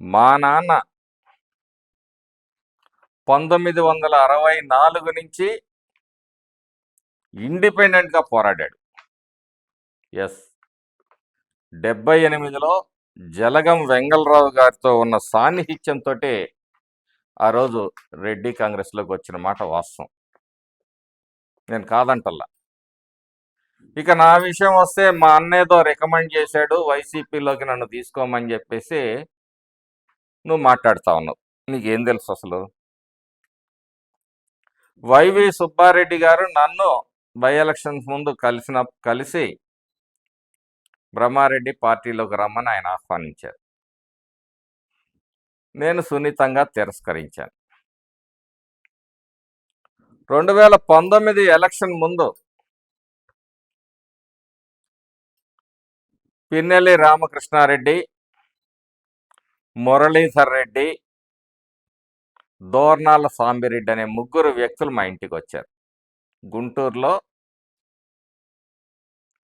మా నాన్న 1964 నుంచి ఇండిపెండెంట్గా పోరాడాడు. ఎస్, 78లో జలగం వెంగళరావు గారితో ఉన్న సాన్నిహిత్యంతో ఆ రోజు రెడ్డి కాంగ్రెస్లోకి వచ్చిన మాట వాస్తవం, నేను కాదంటల్లా. ఇక నా విషయం వస్తే మా అన్నేదో రికమెండ్ చేశాడు వైసీపీలోకి నన్ను తీసుకోమని చెప్పేసి నువ్వు మాట్లాడుతా ఉన్నావు. నీకేం తెలుసు అసలు? వైవి సుబ్బారెడ్డి గారు నన్ను బై ఎలక్షన్స్ ముందు కలిసి బ్రహ్మారెడ్డి పార్టీలోకి రమ్మని ఆయన ఆహ్వానించారు. నేను సున్నితంగా తిరస్కరించాను. 2019 ఎలక్షన్ ముందు పిన్నెల్లి రామకృష్ణారెడ్డి, మురళీధర్ రెడ్డి, దోర్నాల సాంబిరెడ్డి అనే 3 వ్యక్తులు మా ఇంటికి వచ్చారు. గుంటూరులో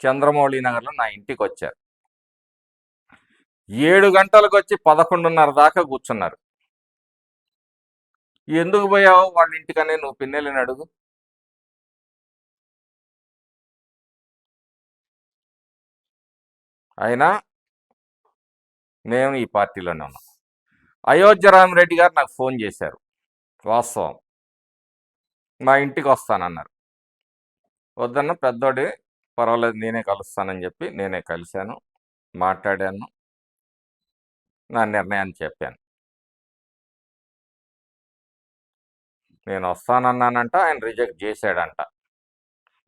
చంద్రమౌళి నగర్లో నా ఇంటికి వచ్చారు. 7 గంటలకు వచ్చి 11:30 దాకా కూర్చున్నారు. ఎందుకు పోయావు వాళ్ళ ఇంటికనే నువ్వు పిన్నెల్లిని అడుగు. అయినా నేను ఈ పార్టీలోనే ఉన్నాను. అయోధ్య రామిరెడ్డి గారు నాకు ఫోన్ చేశారు, వాస్తవం, మా ఇంటికి వస్తానన్నారు. వద్దన్న పెద్దోడి, పర్వాలేదు నేనే కలుస్తానని చెప్పి నేనే కలిశాను, మాట్లాడాను, నా నిర్ణయాన్ని చెప్పాను. నేను వస్తానన్నానంట, ఆయన రిజెక్ట్ చేశాడంట.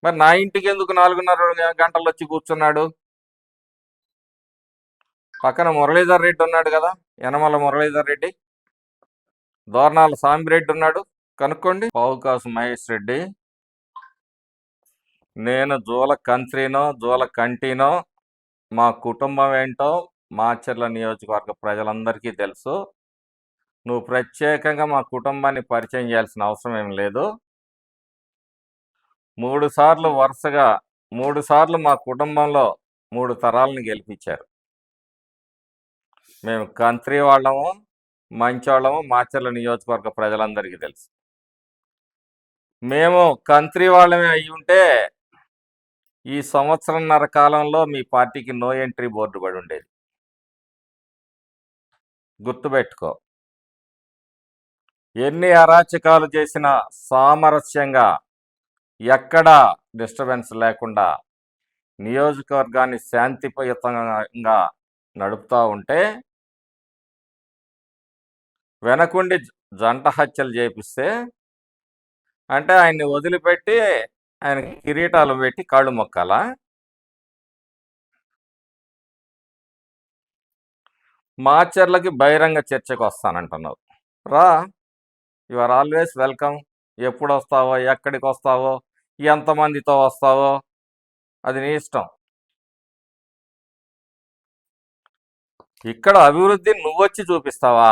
మరి నా ఇంటికి ఎందుకు 4:30 గంటలు వచ్చి కూర్చున్నాడు? పక్కన మురళీధర్ రెడ్డి ఉన్నాడు కదా, యనమల మురళీధర్ రెడ్డి, దోర్నాల సాంబిరెడ్డి ఉన్నాడు, కనుక్కోండి. పావుకాసు మహేష్ రెడ్డి, నేను జూల కంత్రినో జూల కంటినో, మా కుటుంబం ఏంటో మాచర్ల నియోజకవర్గ ప్రజలందరికీ తెలుసు. నువ్వు ప్రత్యేకంగా మా కుటుంబాన్ని పరిచయం చేయాల్సిన అవసరం ఏం లేదు. 3 సార్లు వరుసగా 3 సార్లు మా కుటుంబంలో 3 తరాలను గెలిపించారు. మేము కంత్రి వాళ్ళము, మంచోళ్ళము, మాచర్ల నియోజకవర్గ ప్రజలందరికీ తెలుసు. మేము కంత్రి వాళ్ళమే అయి ఉంటే ఈ సంవత్సరంన్నర కాలంలో మీ పార్టీకి నో ఎంట్రీ బోర్డు పడి ఉండేది, గుర్తుపెట్టుకో. ఎన్ని అరాచకాలు చేసినా సామరస్యంగా, ఎక్కడా డిస్టర్బెన్స్ లేకుండా నియోజకవర్గాన్ని శాంతియుతంగా నడుపుతూ ఉంటే వెనకుండి జంట హత్యలు చేపిస్తే, అంటే ఆయన్ని వదిలిపెట్టి ఆయనకి కిరీటాలు పెట్టి కాళ్ళు మొక్కాలా? మాచర్లకి బహిరంగ చర్చకు వస్తానంటున్నావు, రా, యు ఆర్ ఆల్వేస్ వెల్కమ్. ఎప్పుడు వస్తావో, ఎక్కడికి వస్తావో, ఎంతమందితో వస్తావో అది నీ ఇష్టం. ఇక్కడ అభివృద్ధి నువ్వొచ్చి చూపిస్తావా?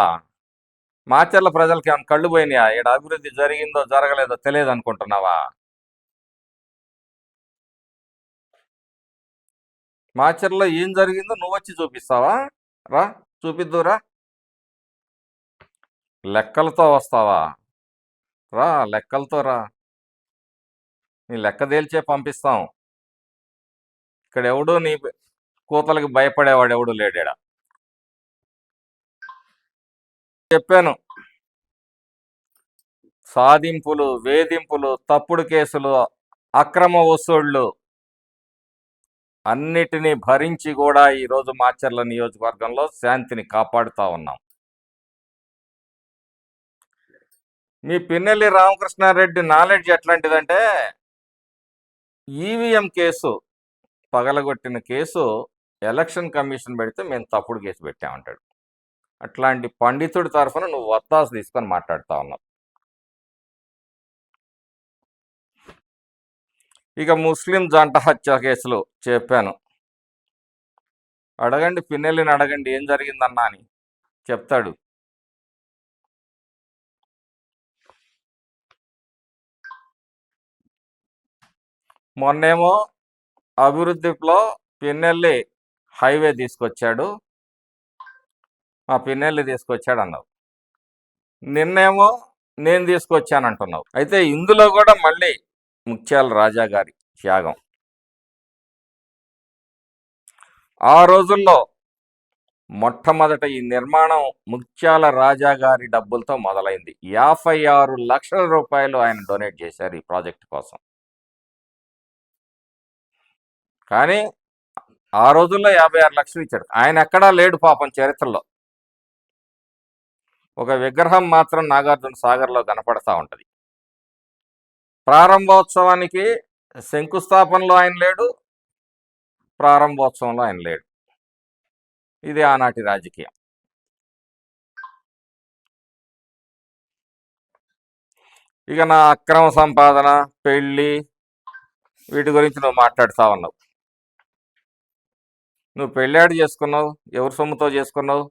మాచర్ల ప్రజలకి ఏమైనా కళ్ళు పోయినాయా? ఇక్కడ అభివృద్ధి జరిగిందో జరగలేదో తెలియదు అనుకుంటున్నావా? మాచర్లో ఏం జరిగిందో నువ్వొచ్చి చూపిస్తావా? రా, చూపిద్దురా. లెక్కలతో వస్తావా? రా, లెక్కలతో రా, నీ లెక్క తేల్చే పంపిస్తాం. ఇక్కడ ఎవడు నీ కూతలకి భయపడేవాడు ఎవడు లేడా. చెప్పాను, సాధింపులు, వేధింపులు, తప్పుడు కేసులు, అక్రమ వసూళ్లు అన్నిటినీ భరించి కూడా ఈరోజు మాచర్ల నియోజకవర్గంలో శాంతిని కాపాడుతూ ఉన్నాం. మీ పిన్నెల్లి రామకృష్ణారెడ్డి నాలెడ్జ్ ఎట్లాంటిదంటే, ఈవీఎం కేసు పగలగొట్టిన కేసు ఎలక్షన్ కమిషన్ పెడితే మేము తప్పుడు కేసు పెట్టామంటాడు. అట్లాంటి పండితుడి తరఫున నువ్వు వత్తాసు తీసుకొని మాట్లాడుతూ ఉన్నావు. ఇక ముస్లిం జంట హత్య కేసులు చెప్పాను, అడగండి, పిన్నెల్లిని అడగండి ఏం జరిగిందన్నా అని చెప్తాడు. మొన్నేమో అభివృద్ధిలో పిన్నెల్లి హైవే తీసుకొచ్చాడు, మా పిన్నెల్లి తీసుకొచ్చాడు అన్నావు, నిన్నేమో నేను తీసుకొచ్చానంటున్నావు. అయితే ఇందులో కూడా మళ్ళీ ముత్యాల రాజా గారి త్యాగం. ఆ రోజుల్లో మొట్టమొదట ఈ నిర్మాణం ముత్యాల రాజా గారి డబ్బులతో మొదలైంది. 56 లక్షల రూపాయలు ఆయన డొనేట్ చేశారు ఈ ప్రాజెక్ట్ కోసం. కానీ ఆ రోజుల్లో 56 లక్షలు ఇచ్చాడు. ఆయన ఎక్కడా లేడు పాపం చరిత్రలో. ఒక విగ్రహం మాత్రం నాగార్జున సాగర్లో కనపడతా ఉంటది. ప్రారంభోత్సవానికి శంకుస్థాపనలో ఆయన లేడు, ప్రారంభోత్సవంలో ఆయన లేడు. ఇది ఆనాటి రాజకీయం. ఇక నా అక్రమ సంపాదన, పెళ్ళి, వీటి గురించి నువ్వు మాట్లాడుతా ఉన్నావు. నువ్వు పెళ్ళాడు చేసుకున్నావు, ఎవరి సొమ్ముతో చేసుకున్నావు?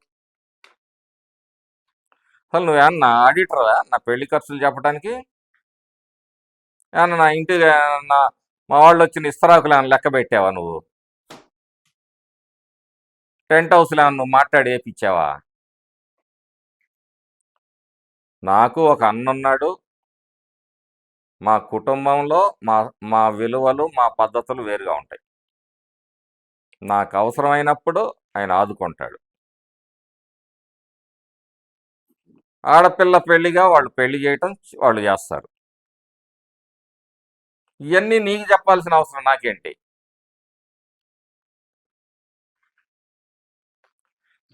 అసలు నువ్వేమన్నా ఆడిటరా నా పెళ్లి ఖర్చులు చెప్పడానికి? ఏమన్నా నా ఇంటి నా మా వాళ్ళు వచ్చిన ఇస్తరాకులు ఏమన్నా లెక్క పెట్టావా నువ్వు? టెంట్ హౌస్లో ఏమన్నా నువ్వు మాట్లాడి వేపించావా? నాకు ఒక అన్నున్నాడు. మా కుటుంబంలో మా మా విలువలు, మా పద్ధతులు వేరుగా ఉంటాయి. నాకు అవసరమైనప్పుడు ఆయన ఆదుకుంటాడు. ఆడపిల్ల పెళ్లిగా వాళ్ళు పెళ్లి చేయటం వాళ్ళు చేస్తారు. ఇవన్నీ నీకు చెప్పాల్సిన అవసరం నాకేంటి?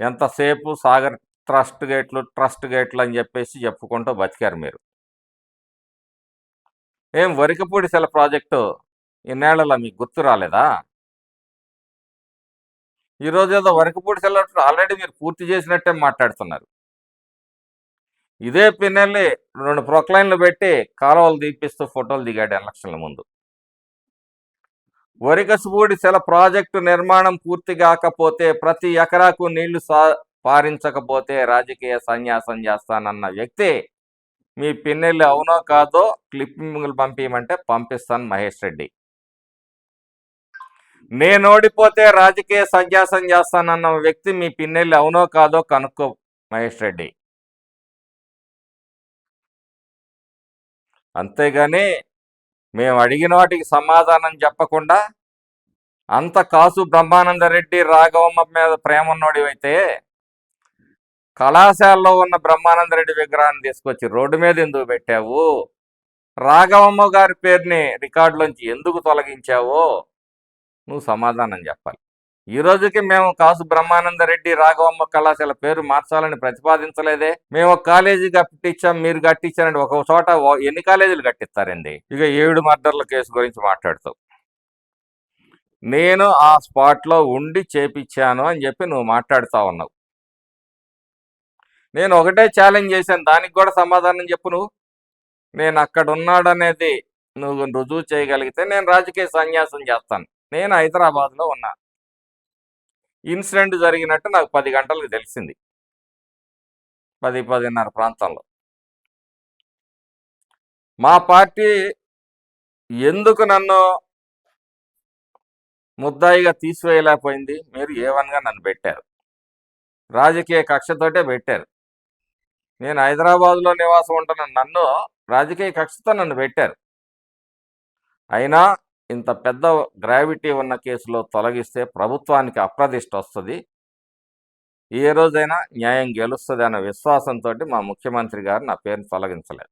ఎంతసేపు సాగర్ ట్రస్ట్ గేట్లు అని చెప్పేసి చెప్పుకుంటూ బతికారు మీరు. ఏం వరికపూడిసెల ప్రాజెక్టు ఇన్నేళ్లలో మీకు గుర్తు రాలేదా? ఈరోజు ఏదో వరికపూడిసెల ఆల్రెడీ మీరు పూర్తి చేసినట్టే మాట్లాడుతున్నారు. ఇదే పిన్నెల్లి 2 ప్రొక్లైన్లు పెట్టి కాలువలు దీపిస్తూ ఫోటోలు దిగాడు ఎలక్షన్ల ముందు. వరికపూడిసెల ప్రాజెక్టు నిర్మాణం పూర్తి కాకపోతే, ప్రతి ఎకరాకు నీళ్లు పారించకపోతే రాజకీయ సన్యాసం చేస్తానన్న వ్యక్తి మీ పిన్నెల్లి. అవునో కాదో క్లిప్పింగ్లు పంపించమంటే పంపిస్తాను మహేష్ రెడ్డి. నేను ఓడిపోతే రాజకీయ సన్యాసం చేస్తానన్న వ్యక్తి మీ పిన్నెల్లి. అవునో కాదో కనుక్కో మహేష్ రెడ్డి. అంతేగాని మేము అడిగిన వాటికి సమాధానం చెప్పకుండా, అంత కాసు బ్రహ్మానందరెడ్డి రాఘవమ్మ మీద ప్రేమ ఉన్నోడివైతే కళాశాలలో ఉన్న బ్రహ్మానందరెడ్డి విగ్రహాన్ని తీసుకొచ్చి రోడ్డు మీద ఎందుకు పెట్టావు? రాఘవమ్మ గారి పేరుని రికార్డులోంచి ఎందుకు తొలగించావో నువ్వు సమాధానం చెప్పాలి. ఈ రోజుకి మేము కాసు బ్రహ్మానందరెడ్డి రాఘవమ్మ కళాశాల పేరు మార్చాలని ప్రతిపాదించలేదే. మేము ఒక కాలేజీ కట్టించాం, మీరు కట్టించారండి. ఒక చోట ఎన్ని కాలేజీలు కట్టిస్తారండి? ఇక 7 మర్డర్ల కేసు గురించి మాట్లాడుతావు. నేను ఆ స్పాట్లో ఉండి చేపించాను అని చెప్పి నువ్వు మాట్లాడుతా ఉన్నావు. నేను ఒకటే ఛాలెంజ్ చేశాను, దానికి కూడా సమాధానం చెప్పు నువ్వు. నేను అక్కడ ఉన్నాడనేది నువ్వు రుజువు చేయగలిగితే నేను రాజకీయ సన్యాసం చేస్తాను. నేను హైదరాబాద్లో ఉన్నా. ఇన్సిడెంట్ జరిగినట్టు నాకు 10 గంటలకు తెలిసింది, 10-10:30 ప్రాంతంలో. మా పార్టీ ఎందుకు నన్ను ముద్దాయిగా తీసివేయలేకపోయింది? మీరు A1గా నన్ను పెట్టారు, రాజకీయ కక్షతోటే పెట్టారు. నేను హైదరాబాద్లో నివాసం ఉంటున్న నన్ను రాజకీయ కక్షతో నన్ను పెట్టారు. అయినా ఇంత పెద్ద గ్రావిటీ ఉన్న కేసులో తొలగిస్తే ప్రభుత్వానికి అప్రదిష్ట వస్తుంది, ఏ రోజైనా న్యాయం గెలుస్తుంది అన్న విశ్వాసంతో మా ముఖ్యమంత్రి గారు నా పేరును తొలగించలేదు.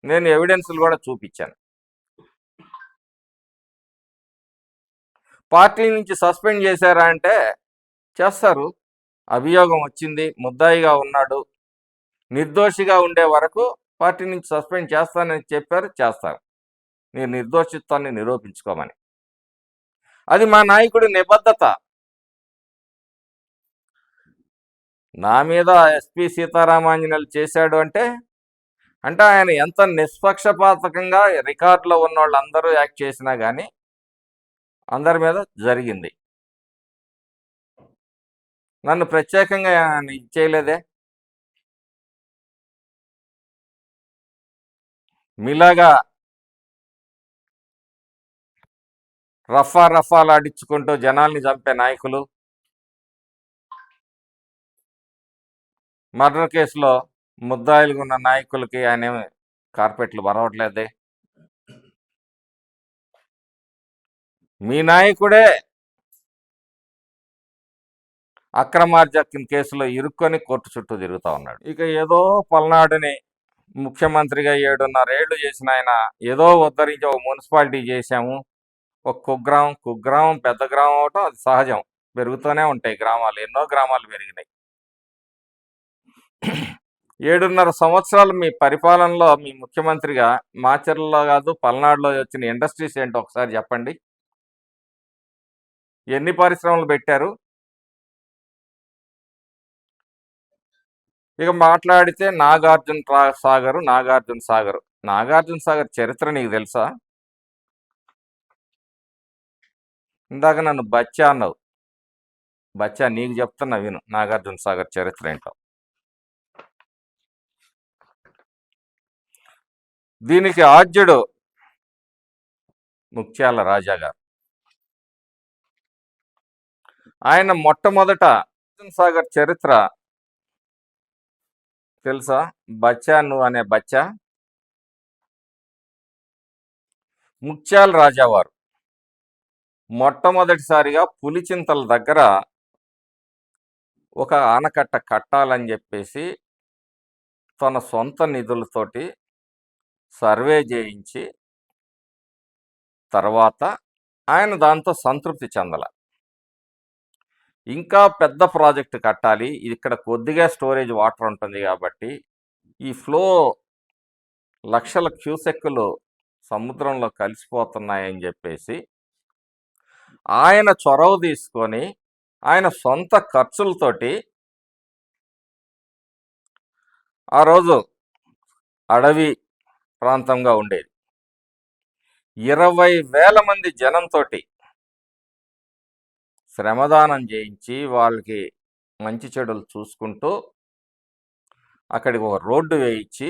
నేను ఎవిడెన్స్లు కూడా చూపించాను. పార్టీ నుంచి సస్పెండ్ చేశారా అంటే చేస్తారు. అభియోగం వచ్చింది, ముద్దాయిగా ఉన్నాడు, నిర్దోషిగా ఉండే వరకు పార్టీ నుంచి సస్పెండ్ చేస్తానని చెప్పారు, చేస్తారు. నీ నిర్దోషిత్వాన్ని నిరూపించుకోమని. అది మా నాయకుడి నిబద్ధత. నా మీద ఎస్పీ సీతారామాంజనేయులు చేశాడు అంటే ఆయన ఎంత నిష్పక్షపాతకంగా రికార్డులో ఉన్న వాళ్ళందరూ యాక్ట్ చేసినా కానీ అందరి మీద జరిగింది. నన్ను ప్రత్యేకంగా చేయలేదే. మీలాగా రఫాలాడించుకుంటూ జనాల్ని చంపే నాయకులు మర్డర్ కేసులో ముద్దాయిలుగా ఉన్న నాయకులకి ఆయన ఏమి కార్పెట్లు బరవట్లేదే. మీ నాయకుడే అక్రమార్జన కేసులో ఇరుక్కొని కోర్టు చుట్టూ తిరుగుతా ఉన్నాడు. ఇక ఏదో పల్నాడుని ముఖ్యమంత్రిగా 7.5 ఏళ్ళు చేసిన ఆయన ఏదో ఉద్ధరించి ఒక మున్సిపాలిటీ చేశాము, ఒక కుగ్రామం పెద్ద గ్రామం అవటం అది సహజం, పెరుగుతూనే ఉంటాయి గ్రామాలు, ఎన్నో గ్రామాలు పెరిగినాయి. 7.5 సంవత్సరాలు మీ పరిపాలనలో మీ ముఖ్యమంత్రిగా మాచర్లలో కాదు పల్నాడులో వచ్చిన ఇండస్ట్రీస్ ఏంటో ఒకసారి చెప్పండి. ఎన్ని పరిశ్రమలు పెట్టారు? ఇక మాట్లాడితే నాగార్జున సాగర్ చరిత్ర నీకు తెలుసా? ఇందాక నన్ను బచ్చా అన్నావు. బచ్చా నీకు చెప్తున్నా విను, నాగార్జున సాగర్ చరిత్ర ఏంటో. దీనికి ఆద్యుడు ముత్యాల రాజా గారు. ఆయన మొట్టమొదట సాగర్ చరిత్ర తెలుసా? బచ్చా నువ్వు అనే బచ్చా ముత్యాల రాజావారు మొట్టమొదటిసారిగా పులిచింతల దగ్గర ఒక ఆనకట్ట కట్టాలని చెప్పేసి తన సొంత నిధులతోటి సర్వే చేయించి తర్వాత ఆయన దాంతో సంతృప్తి చెందల. ఇంకా పెద్ద ప్రాజెక్టు కట్టాలి, ఇక్కడ కొద్దిగా స్టోరేజ్ వాటర్ ఉంటుంది కాబట్టి ఈ ఫ్లో లక్షల క్యూసెక్కులు సముద్రంలో కలిసిపోతున్నాయని చెప్పేసి ఆయన చొరవ తీసుకొని ఆయన సొంత ఖర్చులతోటి ఆ రోజు అడవి ప్రాంతంగా ఉండేది, 20,000 మంది జనంతో శ్రమదానం చేయించి వాళ్ళకి మంచి చెడులు చూసుకుంటూ అక్కడికి ఒక రోడ్డు వేయించి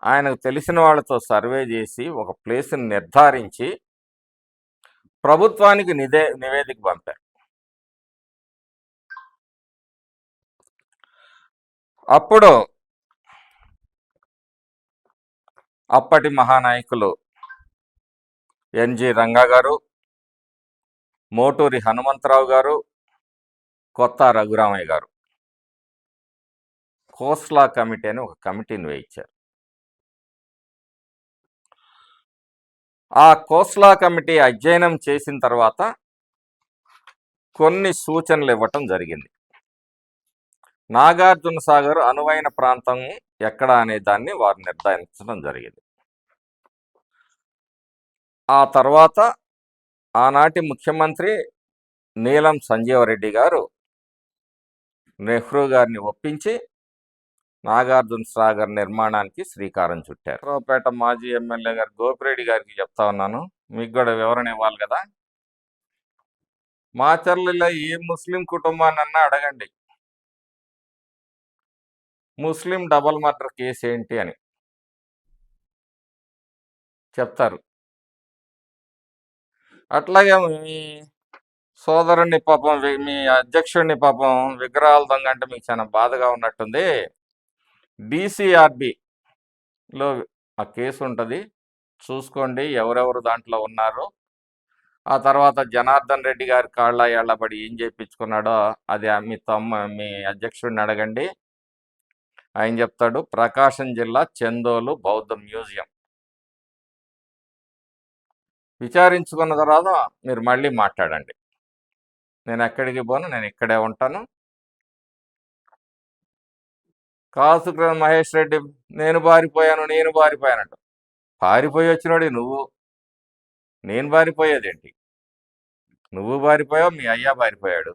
ఆయనకు తెలిసిన వాళ్ళతో సర్వే చేసి ఒక ప్లేస్ని నిర్ధారించి ప్రభుత్వానికి నివేదిక పంపారు. అప్పుడు అప్పటి మహానాయకులు ఎన్జి రంగా గారు, మోటూరి హనుమంతరావు గారు, కొత్త రఘురామయ్య గారు కోస్లా కమిటీ అని ఒక కమిటీని వేయించారు. ఆ కోస్లా కమిటీ అధ్యయనం చేసిన తర్వాత కొన్ని సూచనలు ఇవ్వటం జరిగింది. నాగార్జున సాగర్ అనువైన ప్రాంతం ఎక్కడ అనే దాన్ని వారు నిర్ధారించడం జరిగింది. ఆ తర్వాత ఆనాటి ముఖ్యమంత్రి నీలం సంజీవరెడ్డి గారు నెహ్రూ గారిని ఒప్పించి నాగార్జున సాగర్ నిర్మాణానికి శ్రీకారం చుట్టారు. రావుపేట మాజీ ఎమ్మెల్యే గారు గోపిరెడ్డి గారికి చెప్తా ఉన్నాను, మీకు కూడా వివరణ ఇవ్వాలి కదా. మాచర్లలో ఏ ముస్లిం కుటుంబాన్నన్నా అడగండి, ముస్లిం డబల్ మర్డర్ కేసు ఏంటి అని చెప్తారు. అట్లాగే మీ సోదరుణ్ణి పాపం, మీ అధ్యక్షుడిని పాపం విగ్రహాల దొంగ అంటే మీకు చాలా బాధగా ఉన్నట్టుంది. DCRBలో ఆ కేసు ఉంటుంది, చూసుకోండి ఎవరెవరు దాంట్లో ఉన్నారు. ఆ తర్వాత జనార్దన్ రెడ్డి గారి కాళ్ళ ఏళ్లబడి ఏం చేయించుకున్నాడో అది మీ అధ్యక్షుడిని అడగండి, ఆయన చెప్తాడు. ప్రకాశం జిల్లా చందోలు బౌద్ధ మ్యూజియం విచారించుకున్న తర్వాత మీరు మళ్ళీ మాట్లాడండి. నేను ఎక్కడికి పోను, నేను ఇక్కడే ఉంటాను. కాసుకృ మహేష్ రెడ్డి నేను పారిపోయానంట. పారిపోయి వచ్చినోడి నువ్వు, నేను పారిపోయేదేంటి? నువ్వు పారిపోయావు, మీ అయ్యా పారిపోయాడు.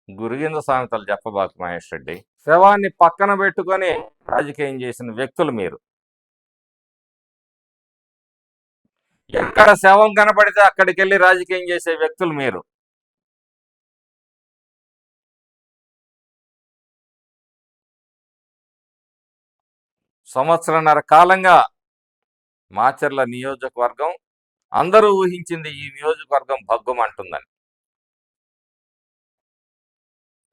గురిగింద సామెతలు చెప్పబాకు మహేష్ రెడ్డి. శవాన్ని పక్కన పెట్టుకొని రాజకీయం చేసిన వ్యక్తులు మీరు. ఎక్కడ శవం కనపడితే అక్కడికి వెళ్ళి రాజకీయం చేసే వ్యక్తులు మీరు. సంవత్సరన్నర కాలంగా మాచర్ల నియోజకవర్గం అందరూ ఊహించింది ఈ నియోజకవర్గం భగ్గుమంటుందని.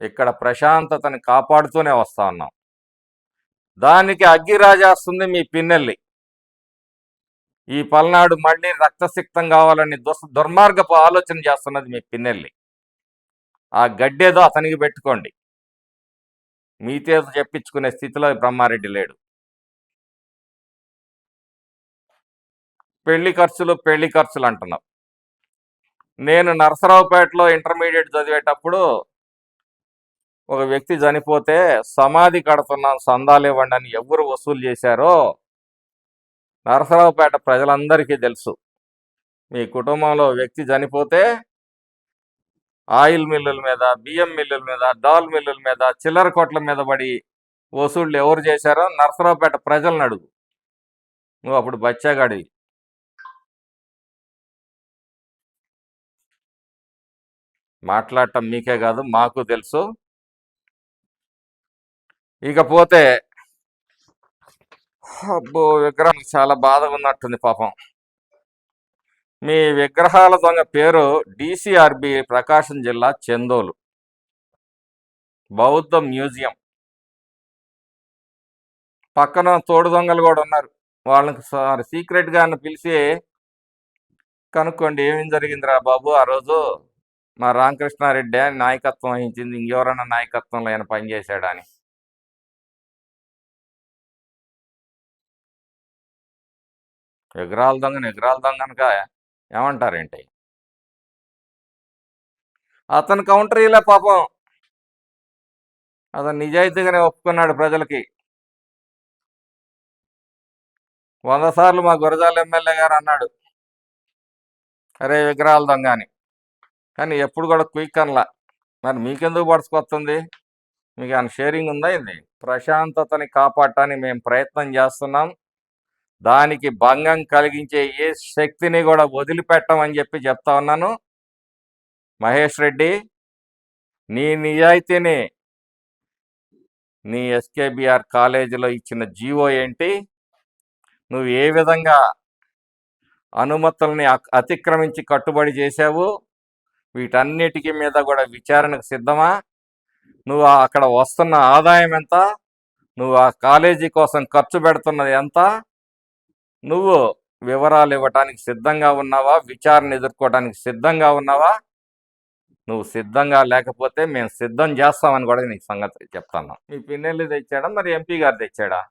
ఇక్కడ ప్రశాంతతని కాపాడుతూనే వస్తా ఉన్నాం. దానికి అగ్గి రాజేస్తుంది మీ పిన్నెల్లి. ఈ పల్నాడు మళ్ళీ రక్తసిక్తం కావాలని దుర్మార్గపు ఆలోచన చేస్తున్నది మీ పిన్నెల్లి. ఆ గడ్డేదో అతనికి పెట్టుకోండి. మీతేదో చెప్పించుకునే స్థితిలో బ్రహ్మారెడ్డి లేడు. పెళ్లి ఖర్చులు అంటున్నావు. నేను నరసరావుపేటలో ఇంటర్మీడియట్ చదివేటప్పుడు ఒక వ్యక్తి చనిపోతే సమాధి కడుతున్నాం, సందాలు ఇవ్వండి అని ఎవరు వసూలు చేశారో నరసరావుపేట ప్రజలందరికీ తెలుసు. మీ కుటుంబంలో వ్యక్తి చనిపోతే ఆయిల్ మిల్లుల మీద, బియ్యం మిల్లుల మీద, డాల్ మిల్లుల మీద, చిల్లర కొట్ల మీద పడి వసూళ్లు ఎవరు చేశారో నరసరావుపేట ప్రజలను అడుగు. నువ్వు అప్పుడు బచ్చాగాడి. మాట్లాడటం మీకే కాదు మాకు తెలుసు. ఇకపోతే అబ్బో, విగ్రహం చాలా బాధగా ఉన్నట్టుంది పాపం. మీ విగ్రహాల దొంగ పేరు డిసిఆర్బి, ప్రకాశం జిల్లా చందోలు బౌద్ధ మ్యూజియం. పక్కన తోడు దొంగలు కూడా ఉన్నారు. వాళ్ళకి సీక్రెట్గా పిలిచి కనుక్కోండి, ఏమేం జరిగిందిరా బాబు ఆ రోజు, మా రామకృష్ణారెడ్డి నాయకత్వం వహించింది, ఇంకెవరన్నా నాయకత్వంలో ఆయన పనిచేశాడా అని. విగ్రహాల దొంగనక ఏమంటారేంటి? అతను కౌంటర్ ఇలా పాపం, అతను నిజాయితీగానే ఒప్పుకున్నాడు ప్రజలకి. 100 సార్లు మా గురజాల ఎమ్మెల్యే గారు అన్నాడు, అరే విగ్రహాల దొంగ అని. కానీ ఎప్పుడు కూడా క్విక్ అనలా. మరి మీకెందుకు పడుచుకొస్తుంది? మీకు ఆయన షేరింగ్ ఉందా? ఇది ప్రశాంతతని కాపాడటానికి మేము ప్రయత్నం చేస్తున్నాం. దానికి భంగం కలిగించే ఏ శక్తిని కూడా వదిలిపెట్టమని చెప్తా ఉన్నాను. మహేష్ రెడ్డి, నీ నిజాయితీని, నీ ఎస్కేబిఆర్ కాలేజీలో ఇచ్చిన జీవో ఏంటి, నువ్వు ఏ విధంగా అనుమతుల్ని అతిక్రమించి కట్టుబడి చేశావు, వీటన్నిటికీ మీద కూడా విచారణకు సిద్ధమా? నువ్వు అక్కడ వస్తున్న ఆదాయం ఎంత, నువ్వు ఆ కాలేజీ కోసం ఖర్చు పెడుతున్నది ఎంత, నువ్వు వివరాలు ఇవ్వటానికి సిద్ధంగా ఉన్నావా? విచారణ ఎదుర్కోవడానికి సిద్ధంగా ఉన్నావా? నువ్వు సిద్ధంగా లేకపోతే మేము సిద్ధం చేస్తామని కూడా నీకు సంగతి చెప్తాను. మీ పిన్నెల్లి తెచ్చాడా, మరి ఎంపీ గారు తెచ్చాడా?